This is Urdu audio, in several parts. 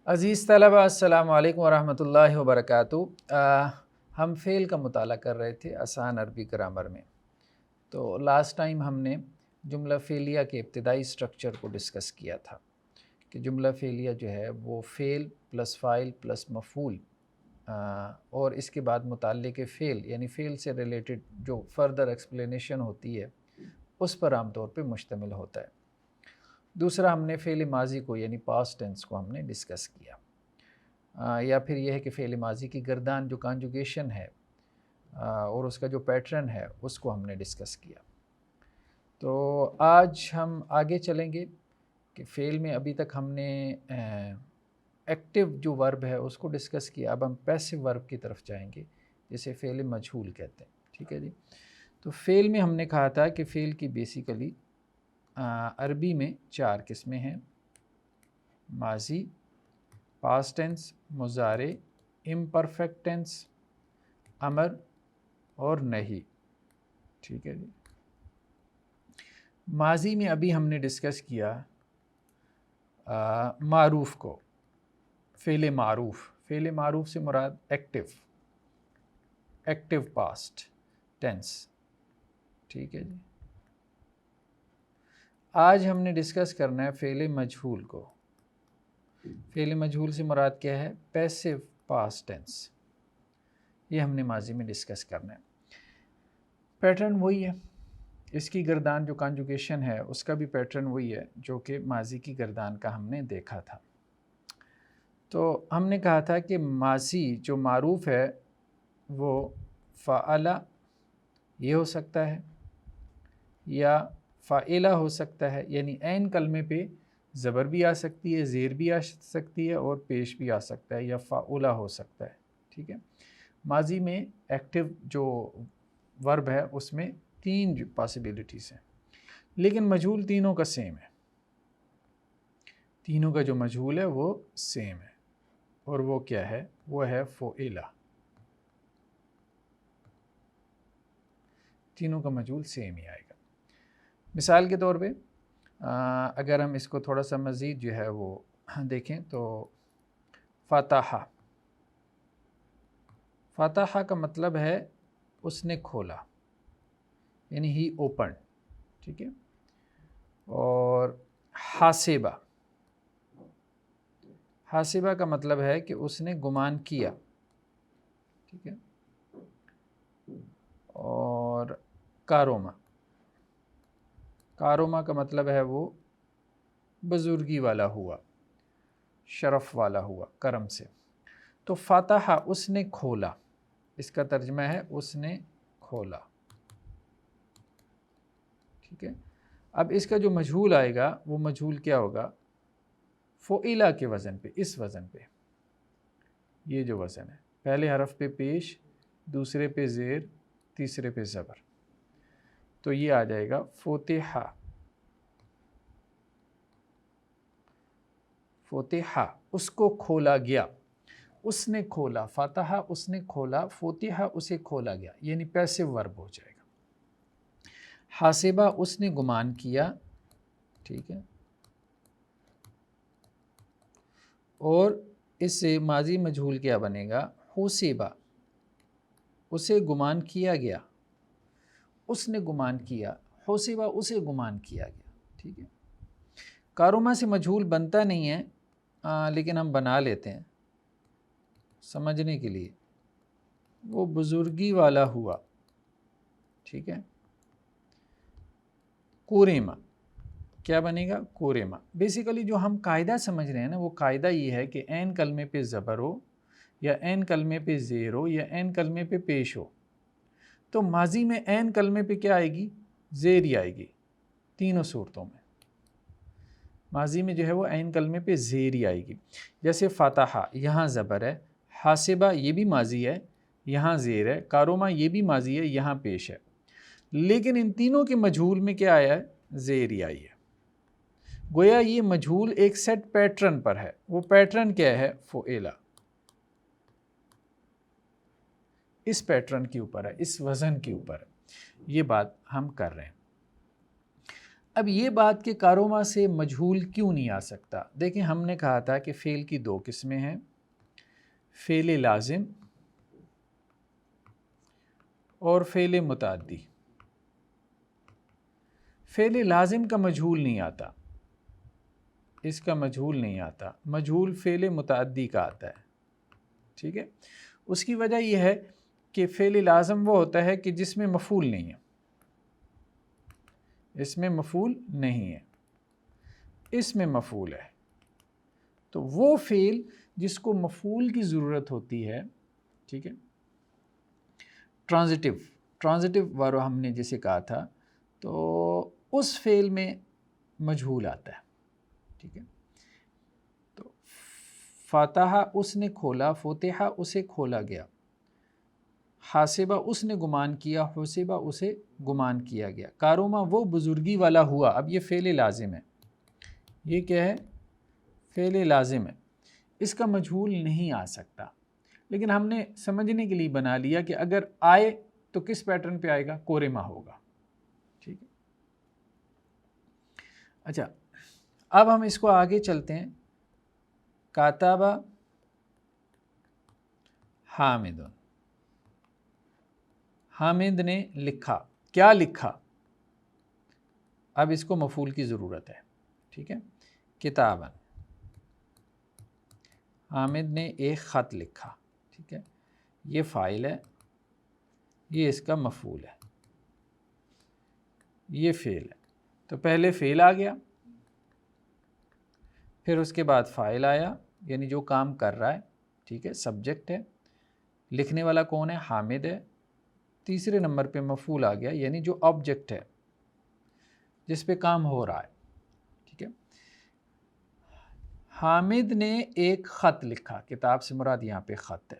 عزیز طلبہ السلام علیکم ورحمۃ اللہ وبرکاتہ۔ ہم فعل کا مطالعہ کر رہے تھے آسان عربی گرامر میں۔ تو لاسٹ ٹائم ہم نے جملہ فعلیہ کے ابتدائی سٹرکچر کو ڈسکس کیا تھا کہ جملہ فعلیہ جو ہے وہ فعل پلس فاعل پلس مفعول اور اس کے بعد متعلق فعل یعنی فعل سے ریلیٹڈ جو فردر ایکسپلینیشن ہوتی ہے اس پر عام طور پہ مشتمل ہوتا ہے۔ دوسرا ہم نے فعل ماضی کو یعنی پاسٹ ٹینس کو ہم نے ڈسکس کیا، یا پھر یہ ہے کہ فعل ماضی کی گردان جو کانجوگیشن ہے اور اس کا جو پیٹرن ہے اس کو ہم نے ڈسکس کیا۔ تو آج ہم آگے چلیں گے کہ فعل میں ابھی تک ہم نے ایکٹیو جو ورب ہے اس کو ڈسکس کیا، اب ہم پیسو ورب کی طرف جائیں گے جسے فعل مجہول کہتے ہیں، ٹھیک ہے جی۔ تو فعل میں ہم نے کہا تھا کہ فعل کی بیسیکلی عربی میں 4 قسمیں ہیں: ماضی، پاسٹ ٹینس، مضارع، امپرفیکٹ ٹینس، امر اور نہیں، ٹھیک ہے جی۔ ماضی میں ابھی ہم نے ڈسکس کیا معروف کو، فعل معروف۔ فعل معروف سے مراد ایکٹیو پاسٹ ٹینس، ٹھیک ہے جی۔ آج ہم نے ڈسکس کرنا ہے فعل مجہول کو۔ فعل مجہول سے مراد کیا ہے؟ Passive past tense. یہ ہم نے ماضی میں ڈسکس کرنا ہے۔ پیٹرن وہی ہے، اس کی گردان جو کانجوگیشن ہے اس کا بھی پیٹرن وہی ہے جو کہ ماضی کی گردان کا ہم نے دیکھا تھا۔ تو ہم نے کہا تھا کہ ماضی جو معروف ہے وہ فعل یہ ہو سکتا ہے یا فاعلہ ہو سکتا ہے، یعنی عین کلمے پہ زبر بھی آ سکتی ہے، زیر بھی آ سکتی ہے اور پیش بھی آ سکتا ہے، یا فاعلہ ہو سکتا ہے، ٹھیک ہے۔ ماضی میں ایکٹیو جو ورب ہے اس میں 3 پاسبلٹیز ہیں، لیکن مجہول تینوں کا سیم ہے۔ تینوں کا جو مجہول ہے وہ سیم ہے، اور وہ کیا ہے؟ وہ ہے فعلہ۔ تینوں کا مجہول سیم ہی آئے گا۔ مثال کے طور پہ اگر ہم اس کو تھوڑا سا مزید جو ہے وہ دیکھیں تو فتح۔ فتح کا مطلب ہے اس نے کھولا، یعنی ہی اوپن، ٹھیک ہے۔ اور حاسبہ، حاسبہ کا مطلب ہے کہ اس نے گمان کیا، ٹھیک ہے۔ اور کاروما، کاروما کا مطلب ہے وہ بزرگی والا ہوا، شرف والا ہوا، کرم سے۔ تو فتح اس نے کھولا، اس کا ترجمہ ہے اس نے کھولا، ٹھیک ہے۔ اب اس کا جو مجہول آئے گا وہ مجہول کیا ہوگا؟ فعلہ کے وزن پہ، اس وزن پہ، یہ جو وزن ہے، پہلے حرف پہ پیش، دوسرے پہ زیر، تیسرے پہ زبر، تو یہ آ جائے گا فتح۔ فتح اس کو کھولا گیا، اس نے کھولا، فتح اس نے کھولا، فتح اسے کھولا گیا، یعنی پیسو ورب ہو جائے گا۔ حاسبہ اس نے گمان کیا، ٹھیک ہے۔ اور اس سے ماضی مجہول کیا بنے گا؟ حسبہ، اسے گمان کیا گیا، اس نے گمان کیا، حسبہ اسے گمان کیا گیا، ٹھیک ہے۔ کاروما سے مجہول بنتا نہیں ہے، لیکن ہم بنا لیتے ہیں سمجھنے کے لیے۔ وہ بزرگی والا ہوا، ٹھیک ہے۔ کوریما کیا بنے گا؟ کوریما۔ بیسیکلی جو ہم قاعدہ سمجھ رہے ہیں نا، وہ قاعدہ یہ ہے کہ عین کلمے پہ زبر ہو، یا عین کلمے پہ زیر ہو، یا عین کلمے پہ پیش ہو۔ تو ماضی میں عین کلمے پہ کیا آئے گی؟ زیر ہی آئے گی، تینوں صورتوں میں ماضی میں جو ہے وہ عین کلمے پہ زیر ہی آئے گی۔ جیسے فتح، یہاں زبر ہے، حاسبہ یہ بھی ماضی ہے، یہاں زیر ہے، کاروما یہ بھی ماضی ہے، یہاں پیش ہے، لیکن ان تینوں کے مجہول میں کیا آیا ہے؟ زیر ہی آئی ہے۔ گویا یہ مجہول ایک سیٹ پیٹرن پر ہے، وہ پیٹرن کیا ہے؟ فعلہ، اس پیٹرن کے اوپر ہے، اس وزن کے اوپر ہے، یہ بات ہم کر رہے ہیں۔ اب یہ بات کہ کاروما سے مجہول کیوں نہیں آ سکتا، دیکھیں ہم نے کہا تھا کہ فعل کی دو قسمیں ہیں، فعل لازم اور فعل متعدی۔ فعل لازم کا مجہول نہیں آتا، اس کا مجہول نہیں آتا، مجہول فعل متعدی کا آتا ہے، ٹھیک ہے۔ اس کی وجہ یہ ہے کہ فعل لازم وہ ہوتا ہے کہ جس میں مفعول نہیں ہے، اس میں مفعول نہیں ہے، اس میں مفعول ہے۔ تو وہ فعل جس کو مفعول کی ضرورت ہوتی ہے، ٹھیک ہے، ٹرانزٹیو ورب ہم نے جسے کہا تھا، تو اس فعل میں مجہول آتا ہے، ٹھیک ہے۔ تو فاتحہ اس نے کھولا، فتحہ اسے کھولا گیا، حاسبہ اس نے گمان کیا، حسبہ اسے گمان کیا گیا، کاروما وہ بزرگی والا ہوا۔ اب یہ فعل لازم ہے، یہ کیا ہے؟ فعل لازم ہے، اس کا مجہول نہیں آ سکتا، لیکن ہم نے سمجھنے کے لیے بنا لیا کہ اگر آئے تو کس پیٹرن پہ آئے گا؟ کورما ہوگا، ٹھیک ہے۔ اچھا، اب ہم اس کو آگے چلتے ہیں۔ کاتبہ حامد، حامد نے لکھا، کیا لکھا؟ اب اس کو مفعول کی ضرورت ہے، ٹھیک ہے۔ کتاباً، حامد نے ایک خط لکھا، ٹھیک ہے، یہ فاعل ہے، یہ اس کا مفعول ہے، یہ فعل ہے۔ تو پہلے فعل آ گیا، پھر اس کے بعد فاعل آیا، یعنی جو کام کر رہا ہے، ٹھیک ہے، سبجیکٹ ہے، لکھنے والا کون ہے؟ حامد ہے۔ تیسرے نمبر پہ مفعول آ گیا، یعنی جو آبجیکٹ ہے جس پہ کام ہو رہا ہے، ٹھیک ہے۔ حامد نے ایک خط لکھا، کتاب سے مراد یہاں پہ خط ہے۔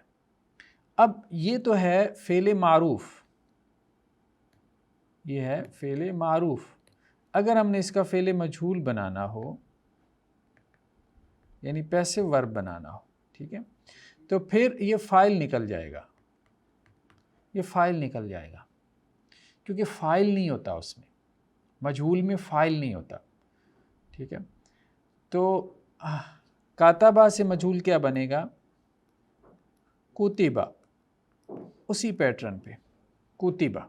اب یہ تو ہے فعل معروف، یہ ہے فعل معروف۔ اگر ہم نے اس کا فعل مجہول بنانا ہو، یعنی پیسو ورب بنانا ہو، ٹھیک ہے، تو پھر یہ فاعل نکل جائے گا، یہ فاعل نکل جائے گا، کیونکہ فاعل نہیں ہوتا اس میں، مجہول میں فاعل نہیں ہوتا، ٹھیک ہے۔ تو کاتبہ سے مجہول کیا بنے گا؟ کتبہ، اسی پیٹرن پہ کتبہ۔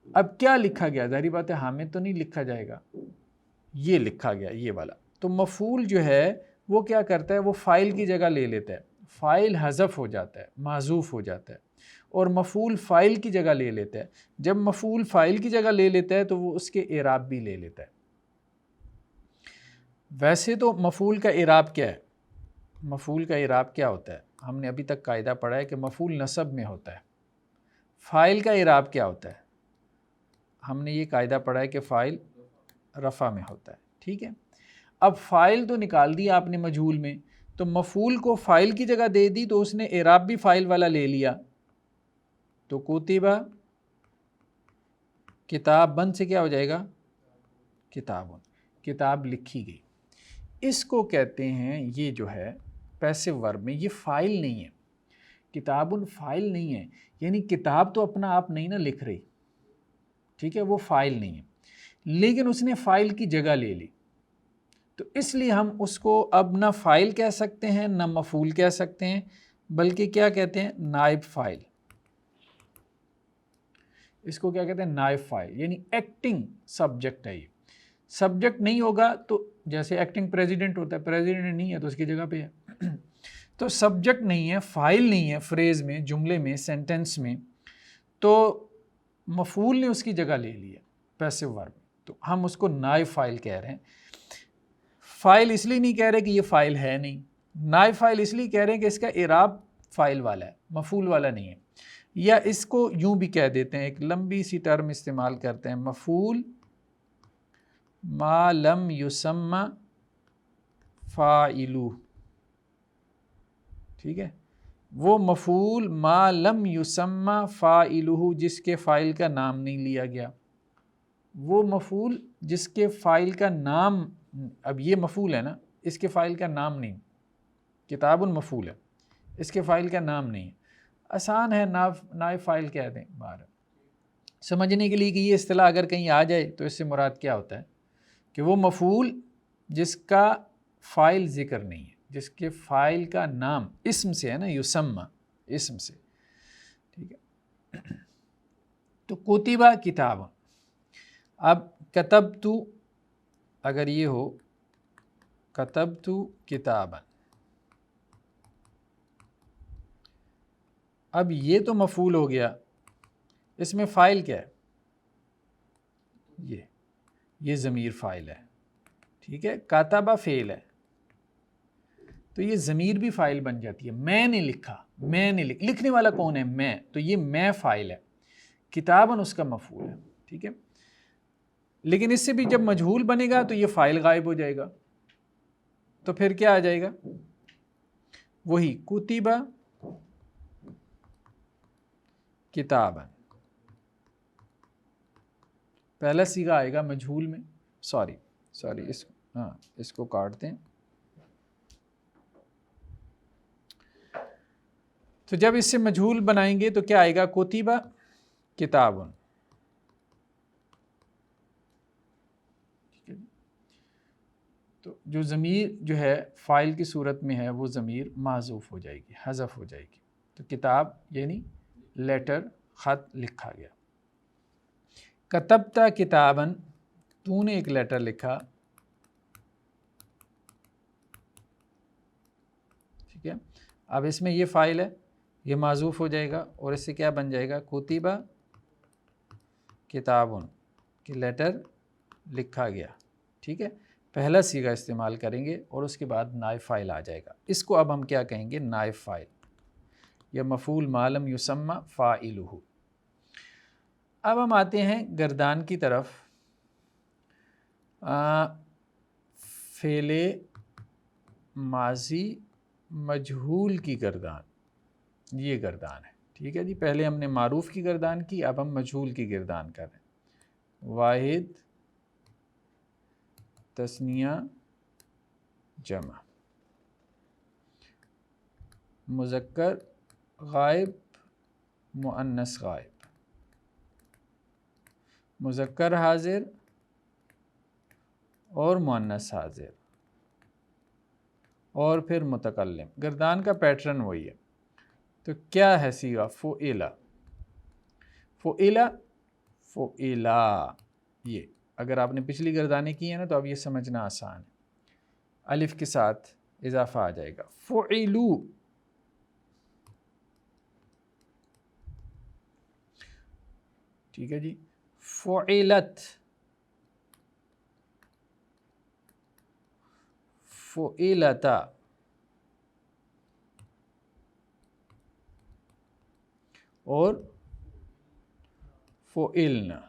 اب کیا لکھا گیا؟ ظاہری بات ہے حامد تو نہیں لکھا جائے گا، یہ لکھا گیا، یہ والا۔ تو مفعول جو ہے وہ کیا کرتا ہے؟ وہ فاعل کی جگہ لے لیتا ہے، فاعل حذف ہو جاتا ہے، محذوف ہو جاتا ہے، اور مفعول فاعل کی جگہ لے لیتا ہے۔ جب مفعول فاعل کی جگہ لے لیتا ہے تو وہ اس کے اعراب بھی لے لیتا ہے۔ ویسے تو مفعول کا اعراب کیا ہے؟ مفعول کا اعراب کیا ہوتا ہے؟ ہم نے ابھی تک قاعدہ پڑھا ہے کہ مفعول نصب میں ہوتا ہے۔ فاعل کا اعراب کیا ہوتا ہے؟ ہم نے یہ قاعدہ پڑھا ہے کہ فاعل رفع میں ہوتا ہے، ٹھیک ہے۔ اب فاعل تو نکال دیا آپ نے مجہول میں، تو مفعول کو فاعل کی جگہ دے دی تو اس نے اعراب بھی فاعل والا لے لیا، تو کتبہ کتابن سے کیا ہو جائے گا؟ کتابن، کتاب لکھی گئی۔ اس کو کہتے ہیں، یہ جو ہے پیسو ورب میں یہ فاعل نہیں ہے، کتابن فاعل نہیں ہے، یعنی کتاب تو اپنا آپ نہیں نہ لکھ رہی، ٹھیک ہے، وہ فاعل نہیں ہے، لیکن اس نے فاعل کی جگہ لے لی، تو اس لیے ہم اس کو اب نہ فاعل کہہ سکتے ہیں نہ مفعول کہہ سکتے ہیں، بلکہ کیا کہتے ہیں؟ نائب فاعل۔ اس کو کیا کہتے ہیں؟ نائب فاعل، یعنی ایکٹنگ سبجیکٹ ہے۔ یہ سبجیکٹ نہیں ہوگا تو جیسے ایکٹنگ پریزیڈنٹ ہوتا ہے، پریزیڈنٹ نہیں ہے تو اس کی جگہ پہ ہے، تو سبجیکٹ نہیں ہے، فاعل نہیں ہے فریز میں، جملے میں، سینٹنس میں، تو مفعول نے اس کی جگہ لے لی ہے پیسو ورب، تو ہم اس کو نائب فاعل کہہ رہے ہیں۔ فاعل اس لیے نہیں کہہ رہے کہ یہ فاعل ہے نہیں، نائب فاعل اس لیے کہہ رہے ہیں کہ اس کا اعراب فاعل والا ہے، مفعول والا نہیں ہے۔ یا اس کو یوں بھی کہہ دیتے ہیں، ایک لمبی سی ٹرم استعمال کرتے ہیں، مفعول ما لم یسمى فاعلہ، ٹھیک ہے، وہ مفعول ما لم یسمى فاعلہ جس کے فاعل کا نام نہیں لیا گیا، وہ مفعول جس کے فاعل کا نام، اب یہ مفعول ہے نا، اس کے فاعل کا نام نہیں، کتاب مفعول ہے، اس کے فاعل کا نام نہیں ہے، آسان ہے، نائب فاعل کہہ دیں باہر۔ سمجھنے کے لیے کہ یہ اصطلاح اگر کہیں آ جائے تو اس سے مراد کیا ہوتا ہے؟ کہ وہ مفعول جس کا فاعل ذکر نہیں ہے، جس کے فاعل کا نام اسم سے ہے نا، یسمى اسم سے، ٹھیک ہے. تو کتبہ کتاب، اب کتبت اگر یہ ہو کتبت کتابا، اب یہ تو مفعول ہو گیا، اس میں فاعل کیا ہے؟ یہ ضمیر فاعل ہے، ٹھیک ہے. کاتبہ فعل ہے، تو یہ ضمیر بھی فاعل بن جاتی ہے. میں نے لکھا، میں نے لکھنے والا کون ہے؟ میں، تو یہ میں فاعل ہے، کتاباً اس کا مفعول ہے، ٹھیک ہے. لیکن اس سے بھی جب مجہول بنے گا تو یہ فاعل غائب ہو جائے گا، تو پھر کیا آ جائے گا؟ وہی کتبہ کتاباً، پہلا صیغہ آئے گا مجہول میں. سوری اس کو کاٹتے ہیں. تو جب اس سے مجہول بنائیں گے تو کیا آئے گا؟ کتبہ کتابن. تو جو ضمیر جو ہے فاعل کی صورت میں ہے وہ ضمیر محذوف ہو جائے گی، حذف ہو جائے گی. تو کتاب یعنی لیٹر، خط لکھا گیا. کتبتا کتابن، تو نے ایک لیٹر لکھا، ٹھیک ہے. اب اس میں یہ فاعل ہے، یہ معذوف ہو جائے گا اور اس سے کیا بن جائے گا؟ کتبہ کتابن، کہ لیٹر لکھا گیا، ٹھیک ہے. پہلا صیغہ استعمال کریں گے اور اس کے بعد نائب فاعل آ جائے گا. اس کو اب ہم کیا کہیں گے؟ نائب فاعل یا مفعول ما لم یسمى فاعلہ. اب ہم آتے ہیں گردان کی طرف. فعل ماضی مجہول کی گردان، یہ گردان ہے، ٹھیک ہے جی. پہلے ہم نے معروف کی گردان کی، اب ہم مجہول کی گردان کر رہے ہیں. واحد تثنیہ جمع، مذکر غائب مؤنث غائب، مذکر حاضر اور مؤنث حاضر، اور پھر متکلم. گردان کا پیٹرن وہی ہے. تو کیا ہے صیغہ؟ فعل، فعل، فعلا. یہ اگر آپ نے پچھلی گردانیں کی ہیں نا تو اب یہ سمجھنا آسان ہے. الف کے ساتھ اضافہ آ جائے گا. فعلو، ٹھیک ہے جی. فعلت، فعلتا، اور فعلنا.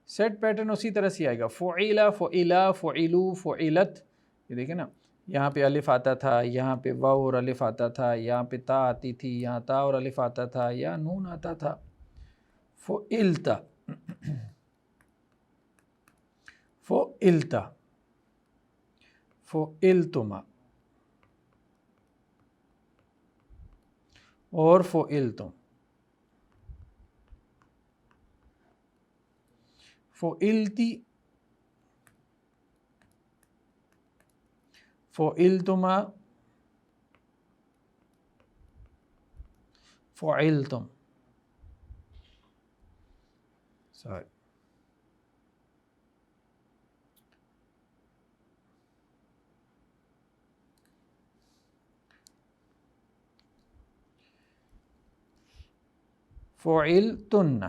سیٹ پیٹرن اسی طرح سے آئے گا. فعلا، فعلا، فعلو، فعلت. یہ دیکھیں نا، یہاں پہ الف آتا تھا، یہاں پہ واو اور الف آتا تھا، یہاں پہ تا آتی تھی، یہاں تا اور الف آتا تھا، یا نون آتا تھا. فعلتا، فعلتا، فعلتما، اور فعلتم، فعلتی، فعلتما، فعلتم. سوری، فعلتن.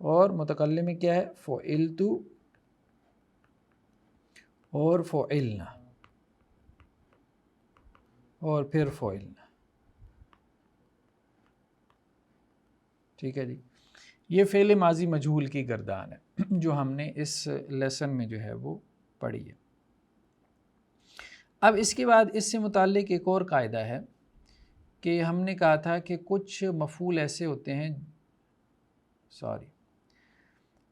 اور متکلم میں کیا ہے؟ فعلتو اور فعلنا، اور پھر فعلنا. ٹھیک ہے جی. یہ فعل ماضی مجہول کی گردان ہے جو ہم نے اس لیسن میں جو ہے وہ پڑھی ہے. اب اس کے بعد اس سے متعلق ایک اور قاعدہ ہے کہ ہم نے کہا تھا کہ کچھ مفعول ایسے ہوتے ہیں،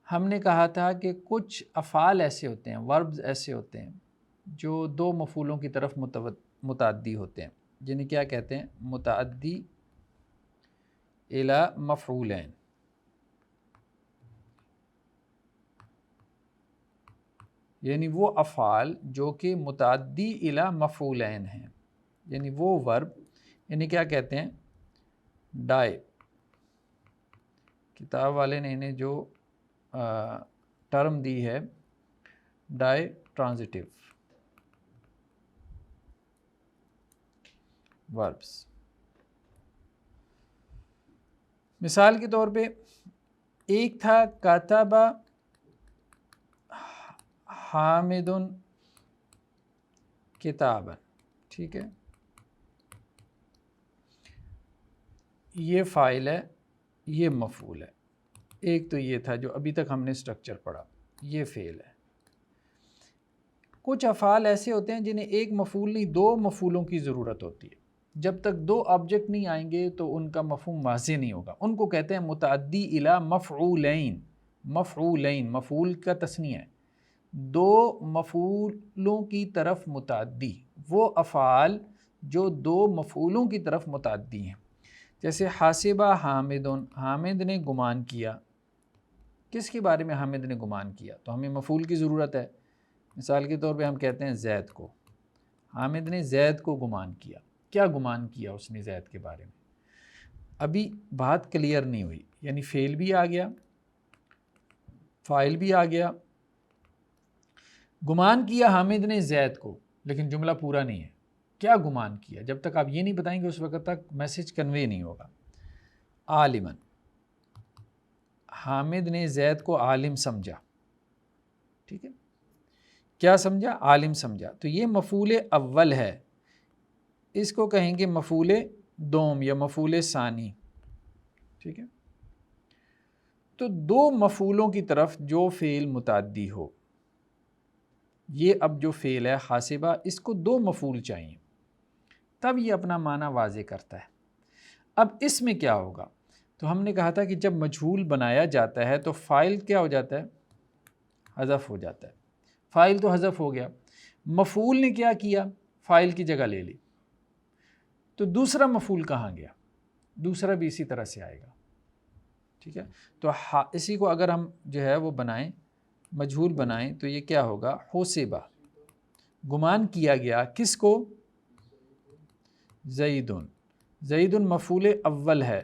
ہم نے کہا تھا کہ کچھ افعال ایسے ہوتے ہیں، وربز ایسے ہوتے ہیں جو دو مفعولوں کی طرف متعدی ہوتے ہیں، جنہیں کیا کہتے ہیں؟ متعدی الی مفعولین. یعنی وہ افعال جو کہ متعدی الی مفعولین ہیں، یعنی وہ ورب، یعنی کیا کہتے ہیں، ڈائی، کتاب والے نے انہیں جو ٹرم دی ہے ڈائی ٹرانزٹیو وربس۔ مثال کے طور پہ ایک تھا کاتب حامد کتابا، ٹھیک ہے، یہ فاعل ہے، یہ مفعول ہے۔ ایک تو یہ تھا جو ابھی تک ہم نے سٹرکچر پڑھا، یہ فعل ہے۔ کچھ افعال ایسے ہوتے ہیں جنہیں ایک مفعول نہیں، دو مفعولوں کی ضرورت ہوتی ہے۔ جب تک دو آبجیکٹ نہیں آئیں گے تو ان کا مفہوم واضح نہیں ہوگا، ان کو کہتے ہیں متعدی الی مفعولین۔ مفعولین مفعول کا تثنیہ ہے، دو مفعولوں کی طرف متعدی، وہ افعال جو دو مفعولوں کی طرف متعدی ہیں۔ جیسے حاسبہ حامد، حامد نے گمان کیا، کس کے بارے میں حامد نے گمان کیا؟ تو ہمیں مفعول کی ضرورت ہے۔ مثال کے طور پہ ہم کہتے ہیں زید کو، حامد نے زید کو گمان کیا، کیا گمان کیا اس نے زید کے بارے میں؟ ابھی بات کلیئر نہیں ہوئی، یعنی فعل بھی آ گیا، فاعل بھی آ گیا، گمان کیا حامد نے زید کو، لیکن جملہ پورا نہیں ہے، کیا گمان کیا؟ جب تک آپ یہ نہیں بتائیں گے اس وقت تک میسج کنوے نہیں ہوگا۔ عالماً، حامد نے زید کو عالم سمجھا، ٹھیک ہے، کیا سمجھا؟ عالم سمجھا۔ تو یہ مفعول اول ہے، اس کو کہیں گے مفعول دوم یا مفعول ثانی، ٹھیک ہے۔ تو دو مفعولوں کی طرف جو فعل متعدی ہو، یہ اب جو فعل ہے حاسبہ، اس کو دو مفعول چاہیے، تب یہ اپنا معنی واضح کرتا ہے۔ اب اس میں کیا ہوگا؟ تو ہم نے کہا تھا کہ جب مجہول بنایا جاتا ہے تو فاعل کیا ہو جاتا ہے؟ حذف ہو جاتا ہے۔ فاعل تو حذف ہو گیا، مفعول نے کیا کیا؟ فاعل کی جگہ لے لی، تو دوسرا مفعول کہاں گیا؟ دوسرا بھی اسی طرح سے آئے گا، ٹھیک ہے۔ تو اسی کو اگر ہم جو ہے وہ بنائیں، مجہول بنائیں، تو یہ کیا ہوگا؟ حسبہ، گمان کیا گیا، کس کو؟ زیدن، زیدن مفعول اول ہے،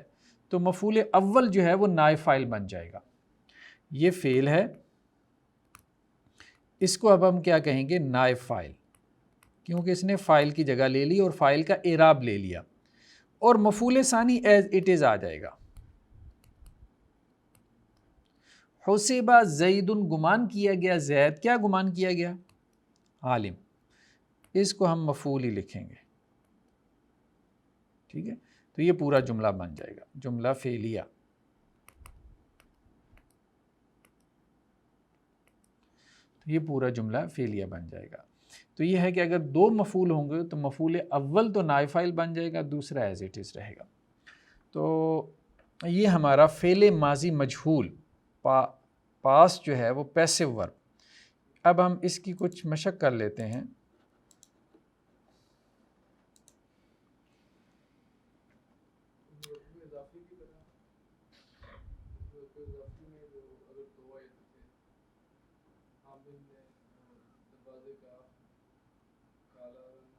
تو مفعول اول جو ہے وہ نائب فاعل بن جائے گا۔ یہ فعل ہے، اس کو اب ہم کیا کہیں گے؟ نائب فاعل، کیونکہ اس نے فاعل کی جگہ لے لی اور فاعل کا اعراب لے لیا، اور مفعول ثانی ایز اٹ از آ جائے گا۔ حسبہ زیدن، گمان کیا گیا زید، کیا گمان کیا گیا؟ عالم، اس کو ہم مفعول ہی لکھیں گے، ٹھیک ہے۔ تو یہ پورا جملہ بن جائے گا، جملہ فعلیہ۔ تو یہ پورا جملہ فعلیہ بن جائے گا۔ تو یہ ہے کہ اگر دو مفعول ہوں گے تو مفعول اول تو نائب فاعل بن جائے گا، دوسرا ایز اٹ از رہے گا۔ تو یہ ہمارا فعل ماضی مجہول پاس جو ہے وہ پیسو ورب۔ اب ہم اس کی کچھ مشق کر لیتے ہیں۔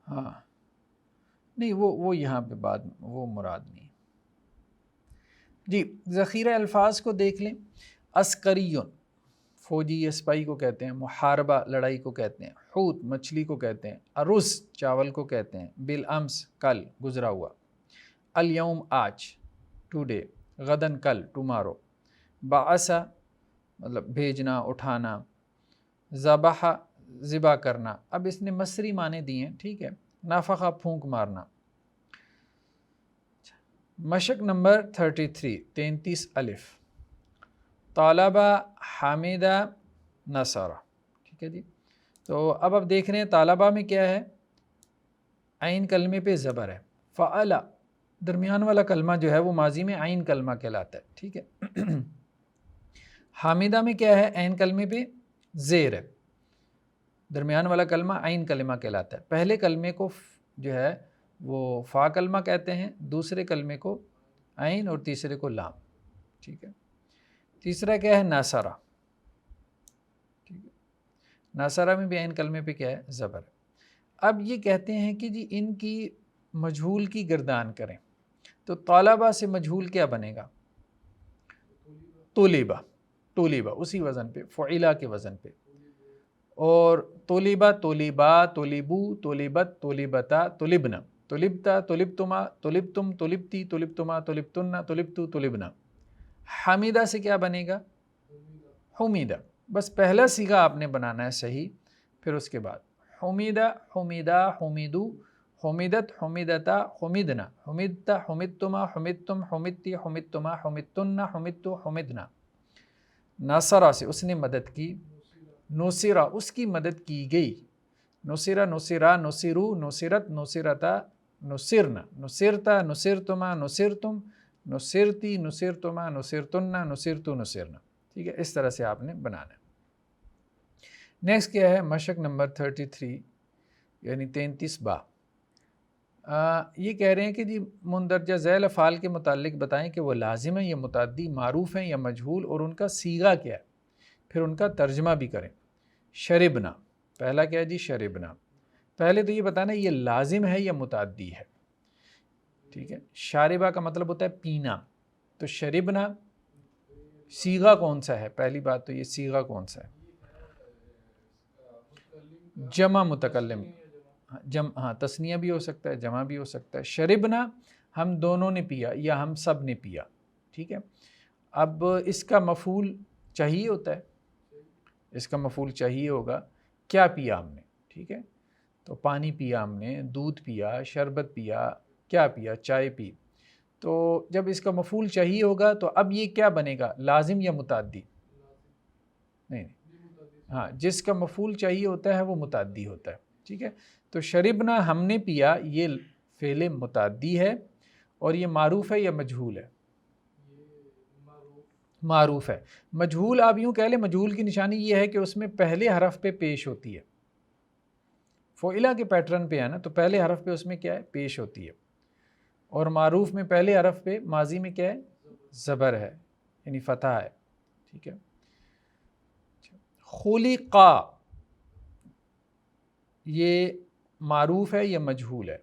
ہاں نہیں، وہ یہاں پہ بعد وہ مراد نہیں۔ جی، ذخیرہ الفاظ کو دیکھ لیں۔ عسکریون، فوجی اسپائی کو کہتے ہیں، محاربہ لڑائی کو کہتے ہیں، حوت مچھلی کو کہتے ہیں، ارز چاول کو کہتے ہیں، بالامس کل گزرا ہوا، الیوم آج ٹوڈے، غدن کل ٹمارو، بعثا مطلب بھیجنا اٹھانا، ذبح ذبح کرنا۔ اب اس نے مصری معنی دیے ہیں، ٹھیک ہے، نافخہ پھونک مارنا۔ مشق نمبر 33 الف، طالبہ حامدہ نصرہ، ٹھیک ہے جی۔ تو اب آپ دیکھ رہے ہیں طالبہ میں کیا ہے؟ عین کلمے پہ زبر ہے، فعلا درمیان والا کلمہ جو ہے وہ ماضی میں عین کلمہ کہلاتا ہے، ٹھیک ہے۔ حامدہ میں کیا ہے؟ عین کلمے پہ زیر ہے، درمیان والا کلمہ عین کلمہ کہلاتا ہے۔ پہلے کلمے کو جو ہے وہ فا کلمہ کہتے ہیں، دوسرے کلمے کو عین اور تیسرے کو لام، ٹھیک ہے۔ تیسرا کیا ہے؟ ناصرہ، ٹھیک ہے۔ ناصرہ میں بھی عین کلمے پہ کیا ہے؟ زبر۔ اب یہ کہتے ہیں کہ جی ان کی مجہول کی گردان کریں، تو طالبہ سے مجہول کیا بنے گا؟ طلبہ، طلبہ اسی وزن پہ، فعیلہ کے وزن پہ، اور طلبہ، طلبا، طلبو، طلبت، طلبتا، طلبنا، طلبتا، طلبتما، طلبتم، طلبتی، طلبتما، طلبتن، طلبتو، طلبنا۔ حمیدہ سے کیا بنے گا؟ حمیدہ۔ بس پہلا صیغہ آپ نے بنانا ہے صحیح، پھر اس کے بعد حمیدہ، حمیدہ، حمیدو، حمیدت، حمیدتا، حمیدنا، حمیدتا، حمیدتما، حمیدتم، حمیدتی، حمیدتما، حمیدتن، حمیدتو، حمیدنا۔ ناصرہ سے اس نے مدد کی، نصرہ اس کی مدد کی گئی، نصرہ، نصرہ، نصرو، نصرت، نصرتا، نصرنا، نصرتا، نصرتما، نصرتم، نصرتی، نصرتما، نصرتن، نصرتو، نصرنا۔ ٹھیک ہے، اس طرح سے آپ نے بنانا ہے۔ نیکسٹ کیا ہے؟ مشق نمبر 33 یعنی 33 با۔ یہ کہہ رہے ہیں کہ جی مندرجہ ذیل افعال کے متعلق بتائیں کہ وہ لازم ہیں یا متعدی، معروف ہیں یا مجہول، اور ان کا صیغہ کیا ہے، پھر ان کا ترجمہ بھی کریں۔ شربنا، پہلا کیا ہے جی؟ شربنا۔ پہلے تو یہ بتانا یہ لازم ہے یا متعدی ہے، ٹھیک ہے۔ شاربہ کا مطلب ہوتا ہے پینا، تو شربنا صیغہ کون سا ہے؟ پہلی بات تو یہ صیغہ کون سا ہے؟ جمع متکلم، ہاں تثنیہ بھی ہو سکتا ہے، جمع بھی ہو سکتا ہے۔ شربنا ہم دونوں نے پیا یا ہم سب نے پیا، ٹھیک ہے۔ اب اس کا مفعول چاہیے ہوتا ہے، اس کا مفعول چاہیے ہوگا، کیا پیا ہم نے، ٹھیک ہے۔ تو پانی پیا ہم نے، دودھ پیا، شربت پیا، کیا پیا؟ چائے پی۔ تو جب اس کا مفعول چاہیے ہوگا تو اب یہ کیا بنے گا؟ لازم یا متعدی؟ نہیں، ہاں جس کا مفعول چاہیے ہوتا ہے وہ متعدی ہوتا ہے، ٹھیک ہے۔ تو شربنا ہم نے پیا، یہ فعل متعدی ہے، اور یہ معروف ہے یا مجہول ہے؟ معروف ہے۔ مجہول آپ یوں کہہ لیں، مجہول کی نشانی یہ ہے کہ اس میں پہلے حرف پہ پیش ہوتی ہے، فعلہ کے پیٹرن پہ ہے نا، تو پہلے حرف پہ اس میں کیا ہے؟ پیش ہوتی ہے، اور معروف میں پہلے حرف پہ ماضی میں کیا ہے؟ زبر ہے، یعنی فتح ہے، ٹھیک ہے۔ خلقا یہ معروف ہے یا مجہول ہے؟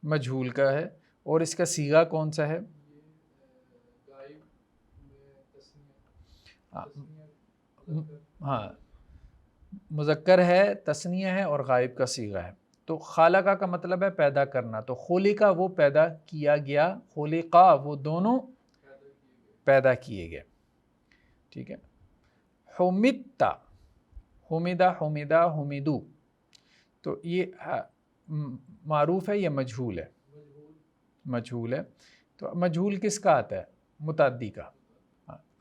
مجہول کا ہے، اور اس کا صیغہ کون سا ہے؟ ہاں مذکر ہے، تثنیہ ہے، اور غائب کا صیغہ ہے۔ تو خالقہ کا مطلب ہے پیدا کرنا، تو خلقہ وہ پیدا کیا گیا، خلقا وہ دونوں پیدا کیے گئے، ٹھیک ہے۔ حمدتا، حمدہ، حمدہ، حمدو، تو یہ معروف ہے یا مجہول ہے؟ مجہول ہے۔ تو مجہول کس کا آتا ہے؟ متعدی کا۔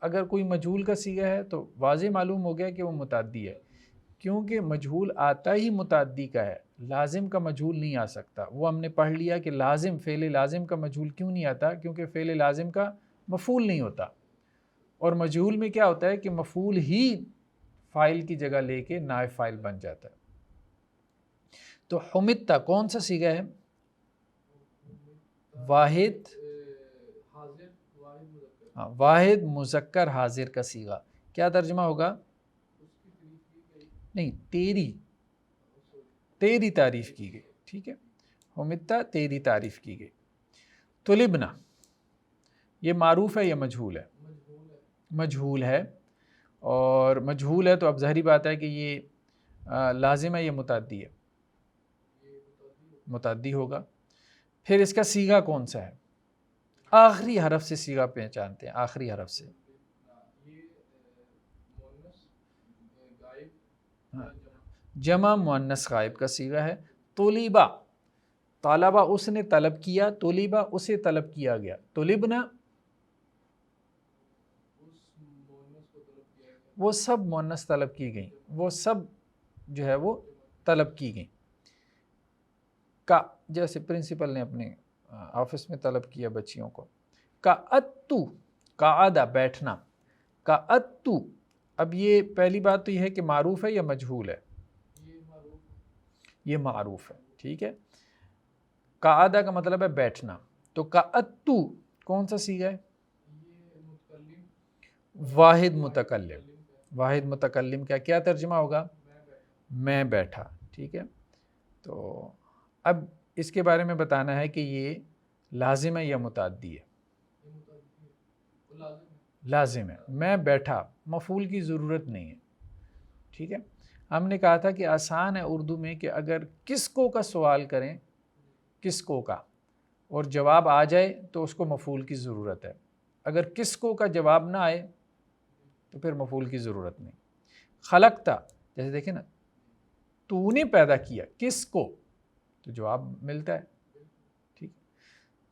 اگر کوئی مجہول کا صیغہ ہے تو واضح معلوم ہو گیا کہ وہ متعدی ہے، کیونکہ مجہول آتا ہی متعدی کا ہے، لازم کا مجہول نہیں آ سکتا۔ وہ ہم نے پڑھ لیا کہ لازم، فعل لازم کا مجہول کیوں نہیں آتا؟ کیونکہ فعل لازم کا مفعول نہیں ہوتا، اور مجہول میں کیا ہوتا ہے کہ مفعول ہی فاعل کی جگہ لے کے نائب فاعل بن جاتا ہے۔ تو حمدتا کون سا صیغہ ہے؟ واحد، واحد مذکر حاضر کا صیغہ۔ کیا ترجمہ ہوگا؟ نہیں، تیری تعریف کی گئی، ٹھیک ہے۔ حمدتا تیری تعریف کی گئی۔ طلبنا یہ معروف ہے یا مجہول ہے؟ مجہول ہے، اور مجہول ہے تو اب ظاہری بات ہے کہ یہ لازم ہے یا متعدی ہے؟ متعدی ہوگا۔ پھر اس کا صیغہ کون سا ہے؟ آخری حرف سے صیغہ پہچانتے ہیں، آخری حرف سے۔ جمع مؤنث غائب کا صیغہ ہے۔ طلبہ، طالبہ اس نے طلب کیا، طلبہ اسے طلب کیا گیا، طلبنا وہ سب مؤنث طلب کی گئیں، وہ سب جو ہے وہ طلب کی گئیں۔ کا جیسے پرنسپل نے اپنے آفس میں طلب کیا بچیوں کو۔ قعدتو، قعدہ بیٹھنا، قعدتو، اب یہ پہلی بات تو یہ ہے کہ معروف ہے یا مجہول ہے؟ یہ معروف ہے، ٹھیک ہے۔ قعدہ کا مطلب ہے بیٹھنا، تو قعدتو کون سا صیغہ ہے؟ واحد متکلم، واحد متکلم کا کیا ترجمہ ہوگا؟ میں بیٹھا. ٹھیک ہے. تو اب اس کے بارے میں بتانا ہے کہ یہ لازم ہے یا متعدی ہے. لازم ہے. میں بیٹھا، مفعول کی ضرورت نہیں ہے. ٹھیک ہے. ہم نے کہا تھا کہ آسان ہے اردو میں کہ اگر کس کو کا سوال کریں، کس کو کا، اور جواب آ جائے تو اس کو مفعول کی ضرورت ہے. اگر کس کو کا جواب نہ آئے تو پھر مفعول کی ضرورت نہیں. خلقتا، جیسے دیکھیں نا، تو نے پیدا کیا کس کو، تو جواب ملتا ہے. ٹھیک.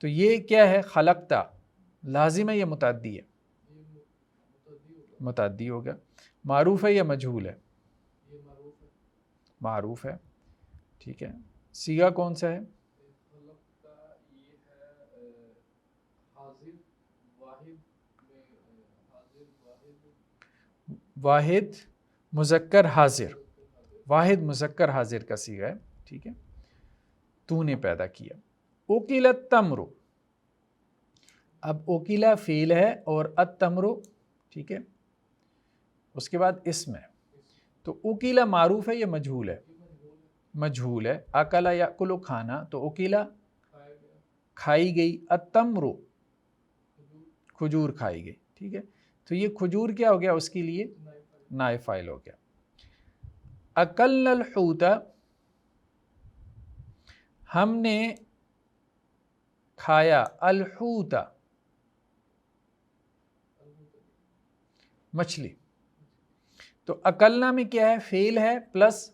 تو یہ کیا ہے؟ خلقتا لازم ہے یا متعدی ہے؟ متعدی ہو گیا. معروف ہے یا مجہول ہے؟ معروف ہے. ٹھیک ہے. صیغہ کون سا ہے؟ واحد مذکر حاضر. واحد مذکر حاضر کا صیغہ ہے. ٹھیک ہے. تو نے پیدا کیا. اوکیل التمر، اب اوکیلا فعل ہے اور التمر، ٹھیک ہے، اس کے بعد اسم ہے. تو اوکیلا معروف ہے یا مجہول ہے؟ مجہول ہے. اکلا یاکلو کھانا، تو اوکیلا کھائی گئی، التمر کھجور کھائی گئی. ٹھیک ہے. تو یہ کھجور کیا ہو گیا؟ اس کے لیے نائب فاعل ہو گیا. اکلنا الحوت، ہم نے کھایا، الحوت مچھلی. تو اکلنا میں کیا ہے؟ فعل ہے پلس